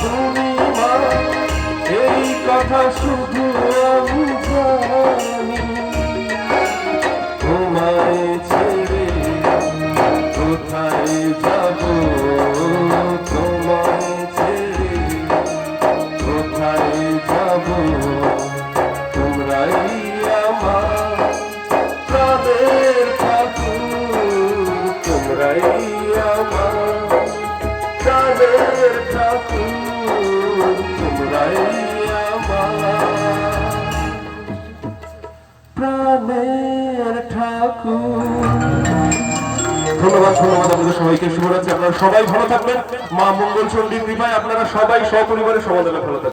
তুমি মা, এই কথা শুধু আমি জানি। তোমায় ছেড়ে কোথায় যাব, তোমায় ছেড়ে কোথায় যাব, তোমরাই আমার প্রাণের ঠাকুর, তোমরাই আমার প্রাণের ঠাকুর, তোমরাই আমার প্রাণের ঠাকুর। ধন্যবাদ ধন্যবাদ আপনাদের সবাইকে। শুভরাত্রি। আপনারা সবাই ভালো থাকবেন। মা মঙ্গল চণ্ডীর কৃপায় আপনারা সবাই সপরিবারে সমাধানে ভালো থাকবেন।